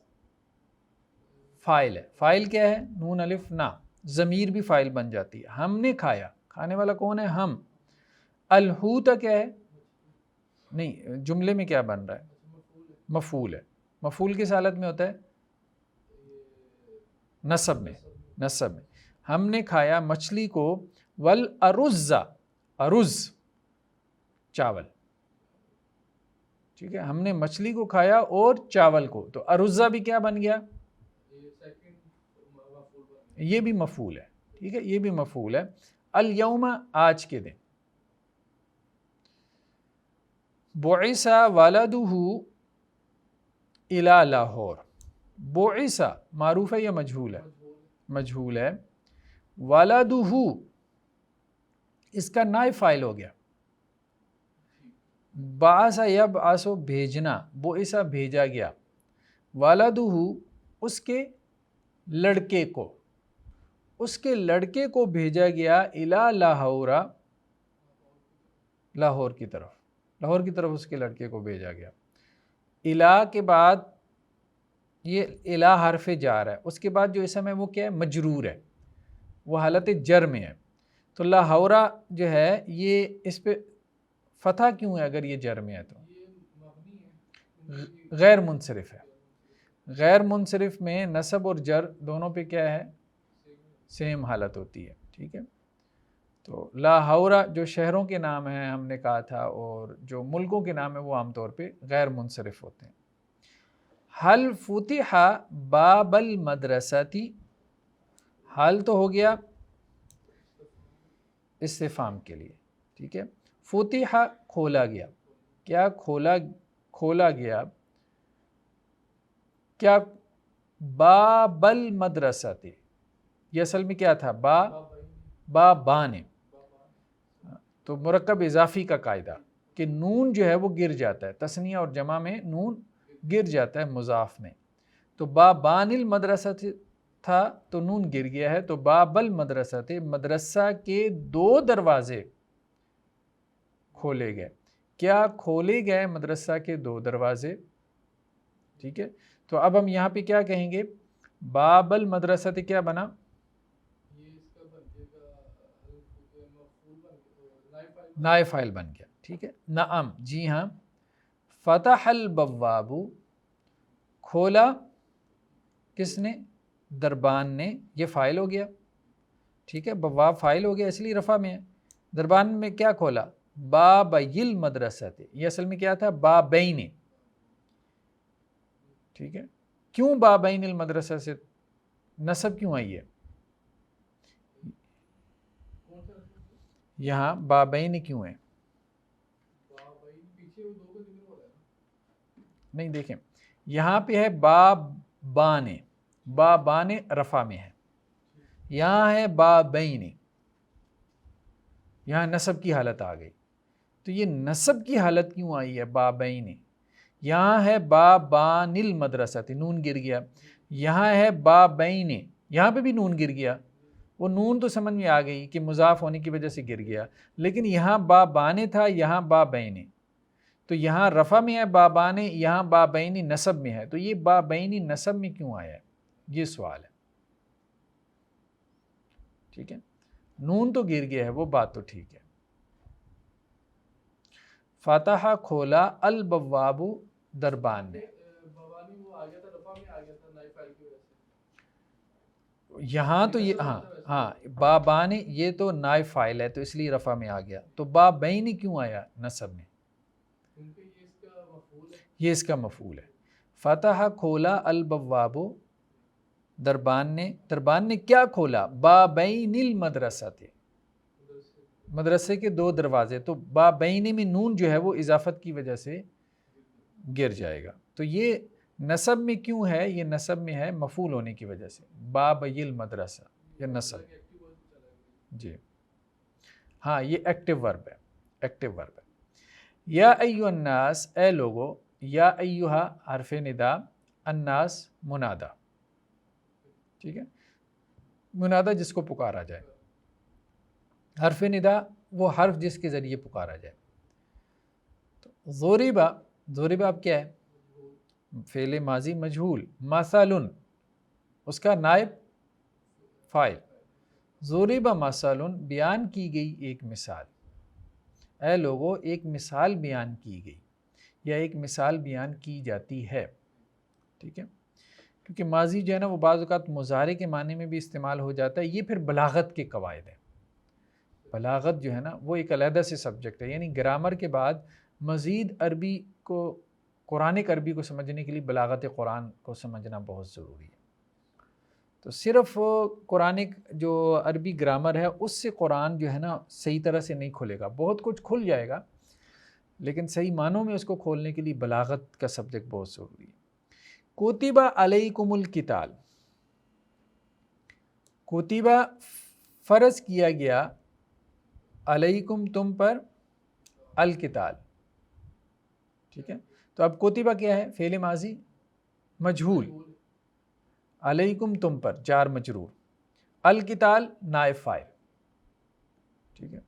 فاعل ہے. فاعل کیا ہے؟ نون الف نا، ضمیر بھی فاعل بن جاتی ہے. ہم نے کھایا، کھانے والا کون ہے؟ ہم. الحوت کیا ہے؟ نہیں، جملے میں کیا بن رہا ہے؟ مفعول ہے. مفعول کس حالت میں ہوتا ہے؟ نصب میں. نصب میں. ہم نے کھایا مچھلی کو، والارز، ارز چاول. ٹھیک ہے. ہم نے مچھلی کو کھایا اور چاول کو، تو ارزا بھی کیا بن گیا؟ یہ بھی مفعول ہے. ٹھیک ہے. یہ بھی مفعول ہے. الیوم آج کے دن. بعث ولدہ الی لاہور. بعث معروف ہے یا مجہول ہے؟ مجہول ہے. ولدہ اس کا نائب فاعل ہو گیا. بعث یبعث بھیجنا، بعث بھیجا گیا. ولدہ اس کے لڑکے کو، اس کے لڑکے کو بھیجا گیا، الی لاہور لاہور کی طرف. لاہور کی طرف اس کے لڑکے کو بھیجا گیا. الی کے بعد یہ الی حرف جار ہے، اس کے بعد جو اسم ہے وہ کیا ہے؟ مجرور ہے، وہ حالت جر میں ہے. تو لاہور جو ہے یہ اس پہ فتح کیوں ہے؟ اگر یہ جر میں ہے تو غیر منصرف ہے. غیر منصرف میں نصب اور جر دونوں پہ کیا ہے؟ سیم حالت ہوتی ہے. ٹھیک ہے. تو لاہور جو شہروں کے نام ہیں ہم نے کہا تھا، اور جو ملکوں کے نام ہیں وہ عام طور پہ غیر منصرف ہوتے ہیں. حل فتح باب المدرستی، حل تو ہو گیا استفہام کے لیے. ٹھیک ہے. فتح کھولا گیا. کیا کھولا گیا؟ کیا؟ باب المدرستی. یہ اصل میں کیا تھا؟ بان. تو مرکب اضافی کا قاعدہ کہ نون جو ہے وہ گر جاتا ہے، تثنیہ اور جمع میں نون گر جاتا ہے مضاف میں. تو بابان المدرسہ تھا تو نون گر گیا ہے. تو باب المدرسہ تھے، مدرسہ کے 2 دروازے کھولے گئے. کیا کھولے گئے؟ مدرسہ کے 2 دروازے. ٹھیک ہے. تو اب ہم یہاں پہ کیا کہیں گے؟ باب المدرسہ کیا بنا؟ نائب فاعل بن گیا. ٹھیک ہے. نعم، جی ہاں. فتح البواب، کھولا کس نے؟ دربان نے. یہ فاعل ہو گیا. ٹھیک ہے. بواب فاعل ہو گیا اس لیے رفع میں ہے. دربان میں کیا کھولا؟ بابی المدرسہ. یہ اصل میں کیا تھا؟ بابین. ٹھیک ہے. کیوں بابین المدرسہ سے نصب کیوں آئی ہے؟ یہاں بابین کیوں ہے؟ نہیں دیکھیں یہاں پہ ہے بابان، بابان رفع میں ہے، یہاں ہے بابین، یہاں نصب کی حالت آ گئی. تو یہ نصب کی حالت کیوں آئی ہے بابین؟ یہاں ہے بابان المدرسۃ، نون گر گیا. یہاں ہے بابین، یہاں پہ بھی نون گر گیا. وہ نون تو سمجھ میں آ گئی کہ مضاف ہونے کی وجہ سے گر گیا، لیکن یہاں بابان تھا، یہاں بابین. تو یہاں رفع میں ہے بابان، یہاں بابین نصب میں ہے. تو یہ بابین نصب میں کیوں آیا ہے، یہ سوال ہے. ٹھیک ہے، نون تو گر گیا ہے، وہ بات تو ٹھیک ہے. فتح کھولا البواب، دربان نے. یہاں تو یہ ہاں بابان یہ تو نائب فاعل ہے تو اس لیے رفع میں آ گیا. تو بابین کیوں آیا نصب میں؟ یہ اس کا مفعول ہے. فتح کھولا البواب، دربان نے کیا کھولا؟ بابین المدرسۃ، مدرسے کے دو دروازے. تو بابین میں نون جو ہے وہ اضافت کی وجہ سے گر جائے گا. تو یہ نصب میں کیوں ہے؟ یہ نصب میں ہے مفعول ہونے کی وجہ سے، بابی المدرسہ، یہ نصب. جی ہاں یہ ایکٹیو ورب ہے، ایکٹیو ورب ہے. یا ایھا الناس، اے لوگو. یا ایھا حرف ندا، الناس منادا. ٹھیک ہے، منادا جس کو پکارا جائے. حرف ندا وہ حرف جس کے ذریعے پکارا جائے. تو ضرب اب کیا ہے؟ فعل ماضی مجہول. مثل اس کا نائب فاعل. ضرب مثل بیان کی گئی ایک مثال. اے لوگوں ایک مثال بیان کی گئی، یا ایک مثال بیان کی جاتی ہے. ٹھیک ہے، کیونکہ ماضی جو ہے نا وہ بعض اوقات مضارع کے معنی میں بھی استعمال ہو جاتا ہے. یہ پھر بلاغت کے قواعد ہیں. بلاغت جو ہے نا وہ ایک علیحدہ سے سبجیکٹ ہے. یعنی گرامر کے بعد مزید عربی کو، قرآنک عربی کو سمجھنے کے لیے بلاغت قرآن کو سمجھنا بہت ضروری ہے. تو صرف قرآنک جو عربی گرامر ہے اس سے قرآن جو ہے نا صحیح طرح سے نہیں کھلے گا. بہت کچھ کھل جائے گا لیکن صحیح معنوں میں اس کو کھولنے کے لیے بلاغت کا سبجیکٹ بہت ضروری ہے. کتب علیکم القتال، کتبہ فرض کیا گیا، علیکم تم پر، القتال. ٹھیک ہے، تو اب کتبہ کیا ہے؟ فعل ماضی مجہول، علیکم تم پر جار مجرور، القتال نائب فاعل. ٹھیک ہے،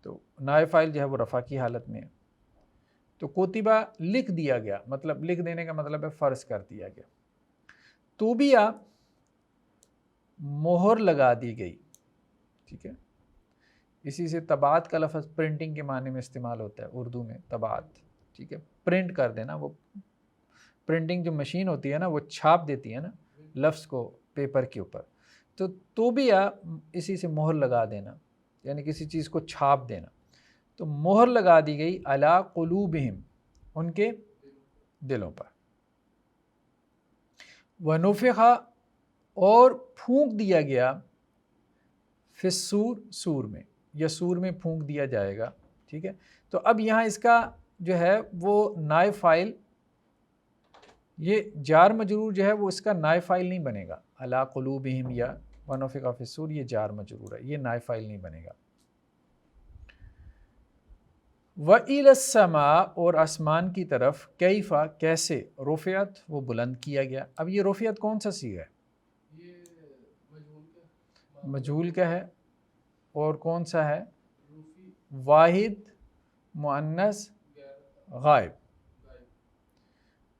تو نائب فاعل جو ہے وہ رفع کی حالت میں ہے. تو کتبہ لکھ دیا گیا، مطلب لکھ دینے کا مطلب ہے فرض کر دیا گیا. توبیا مہر لگا دی گئی. ٹھیک ہے، اسی سے طباعت کا لفظ پرنٹنگ کے معنی میں استعمال ہوتا ہے اردو میں، طباعت. ٹھیک ہے، پرنٹ کر دینا. وہ پرنٹنگ جو مشین ہوتی ہے نا وہ چھاپ دیتی ہے نا لفظ کو پیپر کے اوپر. تو توبیہ اسی سے مہر لگا دینا، یعنی کسی چیز کو چھاپ دینا. تو مہر لگا دی گئی علی قلوبہم، ان کے دلوں پر. ونفخ اور پھونک دیا گیا، فی الصور سور میں، یا سور میں پھونک دیا جائے گا. ٹھیک ہے، تو اب یہاں اس کا جو ہے وہ نائب فاعل، یہ جار مجرور جو ہے وہ اس کا نائب فاعل نہیں بنے گا. علی قلوبہم یا ونفخ فی الصور یہ جار مجرور ہے، یہ نائب فاعل نہیں بنے گا. وَإِلَى السَّمَاءِ اور آسمان کی طرف، کیفَ کیسے، رفعت وہ بلند کیا گیا. اب یہ رفعت کون سا صیغہ ہے؟ مجہول کا ہے. اور کون سا ہے؟ واحد مؤنث غائب.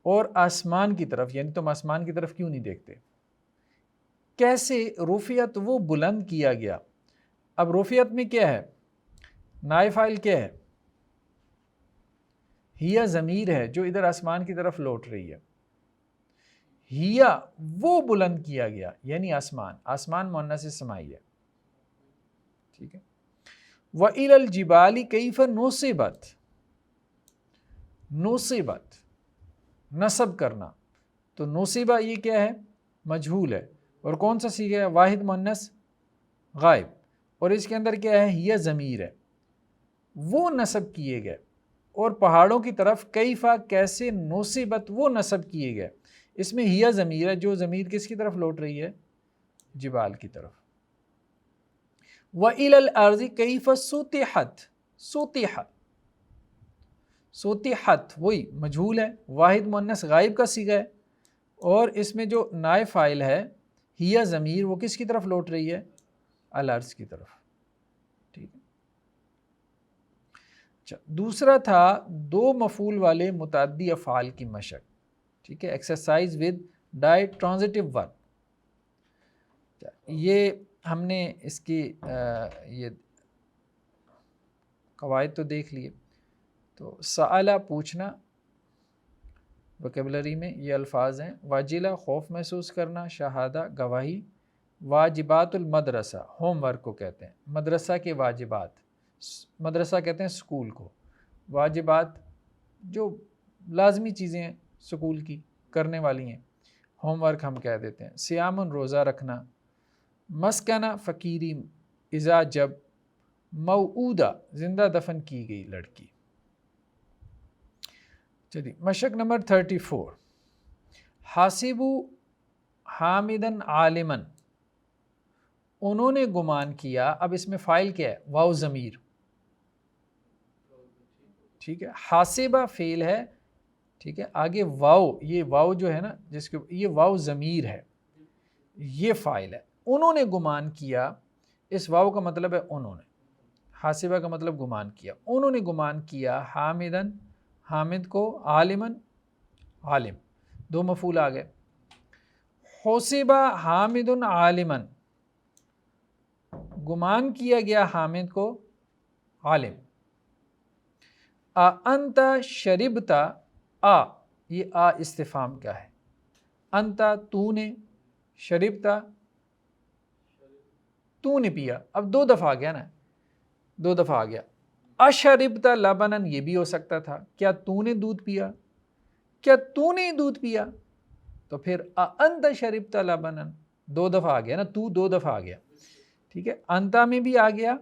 اور آسمان کی طرف، یعنی تم آسمان کی طرف کیوں نہیں دیکھتے؟ کیسے رفعت وہ بلند کیا گیا. اب رفعت میں کیا ہے؟ نائب فاعل کیا ہے؟ ہیا ضمیر ہے جو ادھر آسمان کی طرف لوٹ رہی ہے. ہیا وہ بلند کیا گیا، یعنی آسمان، آسمان مؤنث سمائی ہے. ٹھیک ہے، وَإِلَى الْجِبَالِ كَيْفَ نُصِبَتْ، نصبت نصب کرنا. تو نصبہ یہ کیا ہے؟ مجہول ہے. اور کون سا صیغہ ہے؟ واحد مؤنث غائب. اور اس کے اندر کیا ہے؟ ہیا ضمیر ہے. وہ نصب کیے گئے. اور پہاڑوں کی طرف کیفا کیسے نصبت وہ نصب کیے گئے. اس میں ہیا ضمیر ہے، جو ضمیر کس کی طرف لوٹ رہی ہے؟ جبال کی طرف. وَإِلَى الْأَرْضِ كَيْفَ سُطِحَتْ سُطِحَتْ وہی مجہول ہے، واحد مؤنث غائب کا صیغہ ہے، اور اس میں جو نائب فاعل ہے ہیا ضمیر وہ کس کی طرف لوٹ رہی ہے؟ الارض کی طرف. ٹھیک ہے. اچھا دوسرا تھا دو مفعول والے متعدی افعال کی مشق. ٹھیک ہے، ایکسرسائز ود ڈائی ٹرانزٹیو ورب. یہ ہم نے اس کی یہ قواعد تو دیکھ لیے. تو سألہ پوچھنا وکیبلری میں یہ الفاظ ہیں. واجلہ خوف محسوس کرنا، شہادہ گواہی. واجبات المدرسہ ہوم ورک کو کہتے ہیں، مدرسہ کے واجبات، مدرسہ کہتے ہیں اسکول کو. واجبات جو لازمی چیزیں ہیں اسکول کی کرنے والی ہیں، ہوم ورک ہم کہہ دیتے ہیں. سیامن روزہ رکھنا. مسکنہ فقیری اذا جب. موعودہ زندہ دفن کی گئی لڑکی. چلیے مشق نمبر 34. حاسبو حامدن عالمن، انہوں نے گمان کیا. اب اس میں فاعل کیا ہے؟ واو ضمیر. ٹھیک ہے، حاسبہ فعل ہے. ٹھیک ہے، آگے واو، یہ واو جو ہے نا جس کے یہ واو ضمیر ہے، یہ فاعل ہے. انہوں نے گمان کیا، اس واو کا مطلب ہے انہوں نے. حاسبہ کا مطلب گمان کیا. انہوں نے گمان کیا حامدن حامد کو، عالمن عالم، دو مفعول آ گئے. حسبہ حامدن عالمن، گمان کیا گیا حامد کو عالم. انت شربتا، یہ استفہام کا ہے. انت تو نے، شربتا تو نے پیا. اب دو دفعہ آ گیا نا، دو دفعہ آ گیا. اشربتا لبنن، یہ بھی ہو سکتا تھا، کیا تو نے دودھ پیا، کیا تو نے دودھ پیا. تو پھر انت شربتا لبنن، دو دفعہ آ گیا نا، تو دو دفعہ آ گیا. ٹھیک ہے، انتا میں بھی آ گیا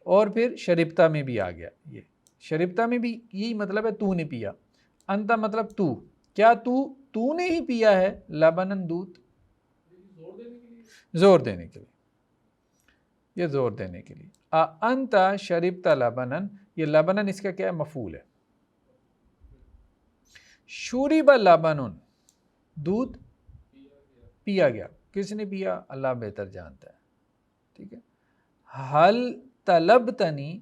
اور پھر شربتا میں بھی آ گیا. یہ شربتا میں بھی یہی مطلب ہے تو نے پیا. انتا مطلب تو، کیا تو نے ہی پیا ہے لبنن دودھ. زور دینے کے لیے، یہ زور دینے کے لیے. انتا شربتا لبنن، یہ لبنن اس کا کیا ہے؟ مفعول ہے. شرب لبنن، دودھ پیا گیا. کس نے پیا؟ اللہ بہتر جانتا ہے. ٹھیک ہے. حل طلبتنی،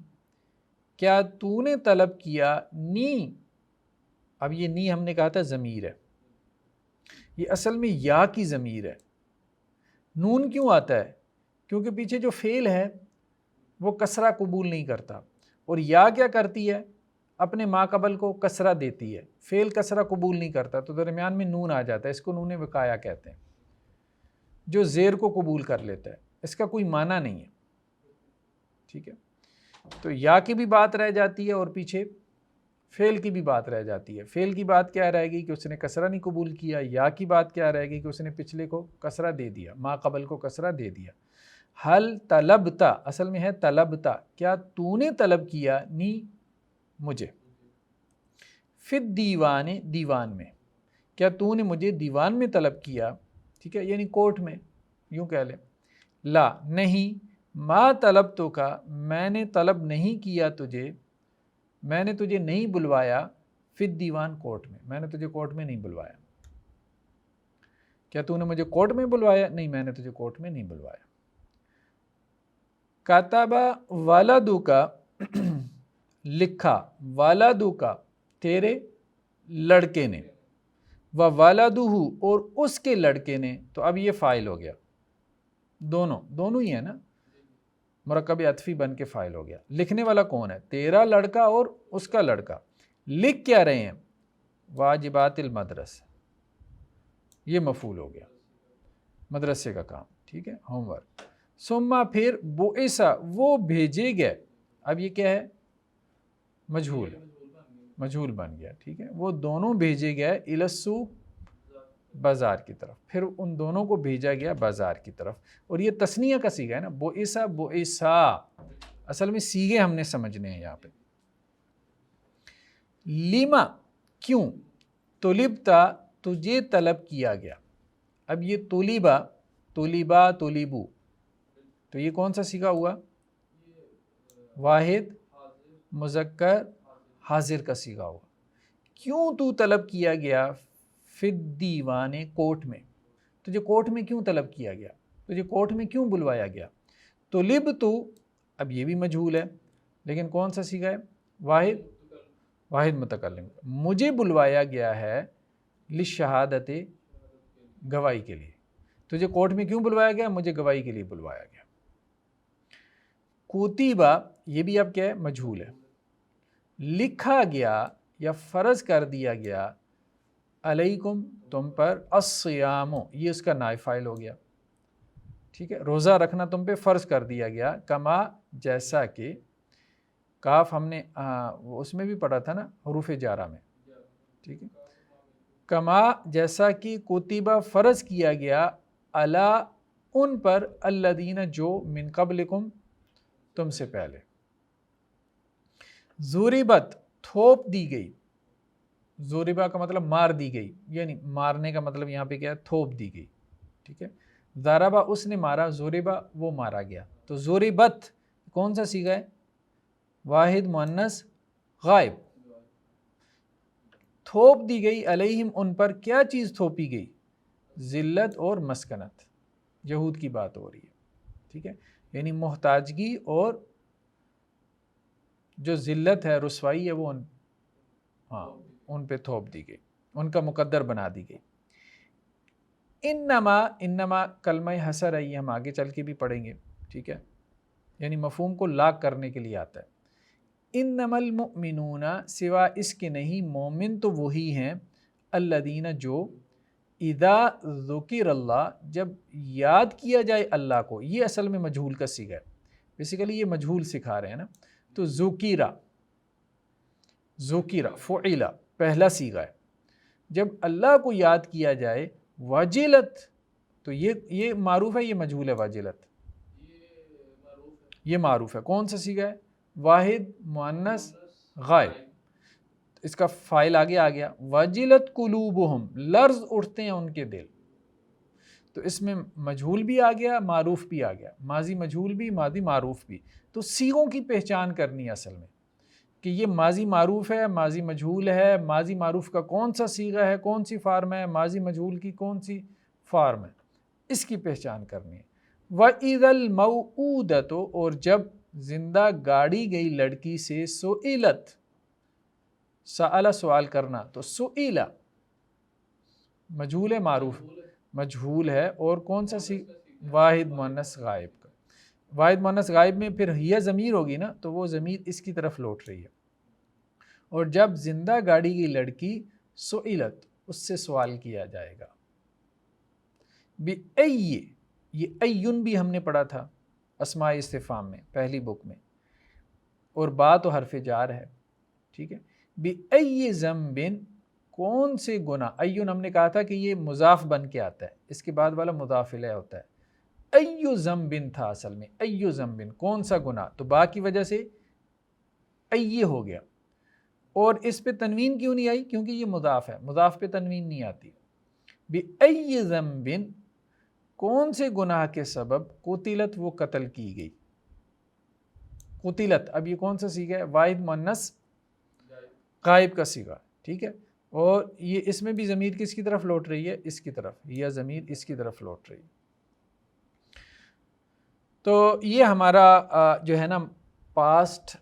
کیا تو نے طلب کیا نی. اب یہ نی ہم نے کہا تھا ضمیر ہے، یہ اصل میں یا کی ضمیر ہے. نون کیوں آتا ہے؟ کیونکہ پیچھے جو فعل ہے وہ کسرہ قبول نہیں کرتا، اور یا کیا کرتی ہے؟ اپنے ما قبل کو کسرہ دیتی ہے. فعل کسرہ قبول نہیں کرتا تو درمیان میں نون آ جاتا ہے. اس کو نون وقایا کہتے ہیں، جو زیر کو قبول کر لیتا ہے. اس کا کوئی معنی نہیں ہے. ٹھیک ہے، تو یا کی بھی بات رہ جاتی ہے اور پیچھے فعل کی بھی بات رہ جاتی ہے. فعل کی بات کیا رہے گی کہ اس نے کسرہ نہیں قبول کیا. یا کی بات کیا رہے گی کہ اس نے پچھلے کو کسرہ دے دیا، ما قبل کو کسرہ دے دیا. حل طلبتا اصل میں ہے طلبتا، کیا تو نے طلب کیا نی مجھے. فی الدیوان، دیوان میں، کیا تو نے مجھے دیوان میں طلب کیا. ٹھیک ہے، یعنی کورٹ میں یوں کہہ لیں. لا نہیں، ما طلب تو کا، میں نے طلب نہیں کیا تجھے، میں نے تجھے نہیں بلوایا. فی الدیوان، کورٹ میں، میں نے تجھے کورٹ میں نہیں بلوایا. کیا تو نے مجھے کورٹ میں بلوایا؟ نہیں، میں نے تجھے کورٹ میں نہیں بلوایا. کاتبہ والدو کا، لکھا، والدو کا تیرے لڑکے نے، والدہ اور اس کے لڑکے نے. تو اب یہ فاعل ہو گیا، دونوں ہی ہے نا، مرکب عطفی بن کے فاعل ہو گیا. لکھنے والا کون ہے؟ تیرا لڑکا اور اس کا لڑکا. لکھ کیا رہے ہیں؟ واجبات المدرسہ، یہ مفعول ہو گیا، مدرسے کا کام. ٹھیک ہے، ہوم ورک. ثم پھر بعث، وہ بھیجے گئے. اب یہ کیا ہے؟ مجہول بن گیا. ٹھیک ہے، وہ دونوں بھیجے گئے الی السوق، بازار کی طرف. پھر ان دونوں کو بھیجا گیا بازار کی طرف. اور یہ تثنیہ کا صیغہ ہے نا، بعث بعثا. اصل میں صیغے ہم نے سمجھنے ہیں یہاں پہ. لیما کیوں، طلبتا تجھے طلب کیا گیا. اب یہ طلبا، طلبا، طلبو، تو یہ کون سا صیغہ ہوا؟ واحد مذکر حاضر کا صیغہ ہوا. کیوں تو طلب کیا گیا فی الدیوان، کورٹ میں. تجھے کورٹ میں کیوں طلب کیا گیا، تجھے کورٹ میں کیوں بلوایا گیا؟ طلب تو، اب یہ بھی مجہول ہے لیکن کون سا صیغہ ہے؟ واحد متکلم. مجھے بلوایا گیا ہے للشہادت، گواہی کے لیے. تجھے کورٹ میں کیوں بلوایا گیا؟ مجھے گواہی کے لیے بلوایا گیا. کوتیبہ، یہ بھی اب کیا ہے؟ مجہول ہے. لکھا گیا یا فرض کر دیا گیا علیکم، تم پر، الصیام، یہ اس کا نائب فاعل ہو گیا. ٹھیک ہے، روزہ رکھنا تم پہ فرض کر دیا گیا. کما، جیسا کہ، کاف ہم نے اس میں بھی پڑھا تھا نا حروف جارہ میں. ٹھیک ہے، کما جیسا کہ کتبہ فرض کیا گیا علی ان پر، الذین جو، من قبلکم تم سے پہلے. ضربت تھوپ دی گئی. ضربہ کا مطلب مار دی گئی، یعنی مارنے کا مطلب یہاں پہ کیا ہے؟ تھوپ دی گئی. ٹھیک ہے، ضربہ اس نے مارا، ضربہ وہ مارا گیا. تو ضربت کون سا صیغہ ہے؟ واحد مؤنث غائب. تھوپ دی گئی علیہم ان پر، کیا چیز تھوپی گئی؟ ذلت اور مسکنت. یہود کی بات ہو رہی ہے. ٹھیک ہے، یعنی محتاجگی اور جو ذلت ہے، رسوائی ہے، وہ ان پہ تھوپ دی گئی، ان کا مقدر بنا دی گئی. انما کلمہ حصر ہے، یہ ہم آگے چل کے بھی پڑھیں گے. ٹھیک ہے، یعنی مفہوم کو لاک کرنے کے لیے آتا ہے. انما المؤمنون، سوا اس کے نہیں، مومن تو وہی ہیں، الذین جو، اذا ذکر اللہ، جب یاد کیا جائے اللہ کو. یہ اصل میں مجہول کا صیغہ ہے، بیسیکلی یہ مجہول سکھا رہے ہیں نا. تو ذکیرہ، فعیلہ پہلا صیغہ ہے. جب اللہ کو یاد کیا جائے، وجلت، تو یہ معروف ہے، یہ مجہول ہے. وجلت یہ معروف ہے. کون سا صیغہ ہے؟ واحد مؤنث غائب. اس کا فاعل آگے آ گیا. وجلت قلوبہم، لرز اٹھتے ہیں ان کے دل. تو اس میں مجہول بھی آ گیا، معروف بھی آ گیا. ماضی مجہول بھی، ماضی معروف بھی. تو صیغوں کی پہچان کرنی ہے اصل میں، کہ یہ ماضی معروف ہے، ماضی مجہول ہے. ماضی معروف کا کون سا صیغہ ہے، کون سی فارم ہے، ماضی مجہول کی کون سی فارم ہے، اس کی پہچان کرنی ہے. وَإِذَا الْمَوْءُودَةُ، اور جب زندہ گاڑی گئی لڑکی سے، سئلت، سأل سوال کرنا، تو سئلہ مجہول ہے، معروف مجہول ہے. اور کون سا واحد مؤنث غائب کا. واحد مؤنث غائب میں پھر یہ ضمیر ہوگی نا، تو وہ ضمیر اس کی طرف لوٹ رہی ہے. اور جب زندہ گاڑی کی لڑکی، سئلت، اس سے سوال کیا جائے گا. بِأَيِّ، یہ ایون بھی ہم نے پڑھا تھا اسماء استفہام میں پہلی بک میں، اور با تو حرف جار ہے. ٹھیک ہے، بِأَيِّ ذنبٍ، کون سے گناہ. ایون ہم نے کہا تھا کہ یہ مضاف بن کے آتا ہے، اس کے بعد والا مضاف الیہ ہوتا ہے. ایو ذنبٍ تھا اصل میں، ایو ذنبٍ، کون سا گناہ. تو با کی وجہ سے ایہ ہو گیا. اور اس پہ تنوین کیوں نہیں آئی؟ کیونکہ یہ مضاف ہے، مضاف پہ تنوین نہیں آتی. بِأَيِّ ذنبٍ، کون سے گناہ کے سبب، قتلت، وہ قتل کی گئی. قتلت، اب یہ کون سا صیغہ ہے؟ واحد مؤنث غائب کا صیغہ. ٹھیک ہے، اور یہ اس میں بھی ضمیر کس کی طرف لوٹ رہی ہے؟ اس کی طرف، یا ضمیر اس کی طرف لوٹ رہی ہے. تو یہ ہمارا جو ہے نا پاسٹ،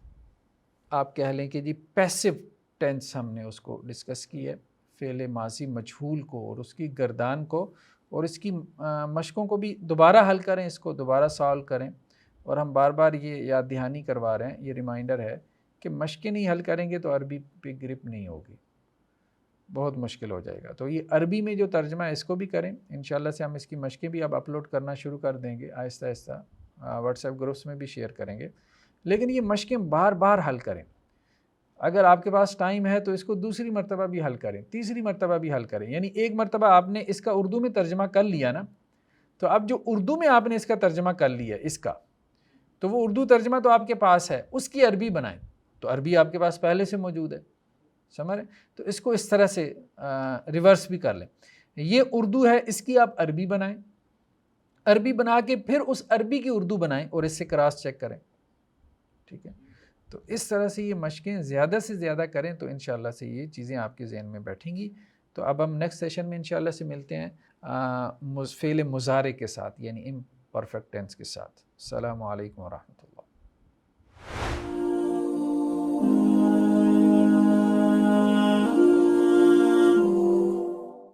آپ کہہ لیں کہ جی پیسو ٹینس، ہم نے اس کو ڈسکس کی ہے، فعل ماضی مجہول کو اور اس کی گردان کو، اور اس کی مشقوں کو بھی دوبارہ حل کریں، اس کو دوبارہ سالو کریں. اور ہم بار بار یہ یاد دہانی کروا رہے ہیں، یہ ریمائنڈر ہے کہ مشقیں نہیں حل کریں گے تو عربی پہ گرپ نہیں ہوگی، بہت مشکل ہو جائے گا. تو یہ عربی میں جو ترجمہ ہے اس کو بھی کریں. انشاءاللہ سے ہم اس کی مشقیں بھی اب اپلوڈ کرنا شروع کر دیں گے آہستہ آہستہ، واٹس ایپ گروپس میں بھی شیئر کریں گے. لیکن یہ مشقیں بار بار حل کریں. اگر آپ کے پاس ٹائم ہے تو اس کو دوسری مرتبہ بھی حل کریں، تیسری مرتبہ بھی حل کریں. یعنی ایک مرتبہ آپ نے اس کا اردو میں ترجمہ کر لیا نا، تو اب جو اردو میں آپ نے اس کا ترجمہ کر لیا اس کا، تو وہ اردو ترجمہ تو آپ کے پاس ہے، اس کی عربی بنائیں. تو عربی آپ کے پاس پہلے سے موجود ہے، سمجھ رہے؟ تو اس کو اس طرح سے ریورس بھی کر لیں. یہ اردو ہے، اس کی آپ عربی بنائیں، عربی بنا کے پھر اس عربی کی اردو بنائیں اور اس سے کراس چیک کریں. ٹھیک ہے، تو اس طرح سے یہ مشقیں زیادہ سے زیادہ کریں تو انشاءاللہ سے یہ چیزیں آپ کے ذہن میں بیٹھیں گی. تو اب ہم نیکسٹ سیشن میں انشاءاللہ سے ملتے ہیں فعل مضارع کے ساتھ، یعنی امپرفیکٹ ٹینس کے ساتھ. السلام علیکم ورحمۃ اللہ.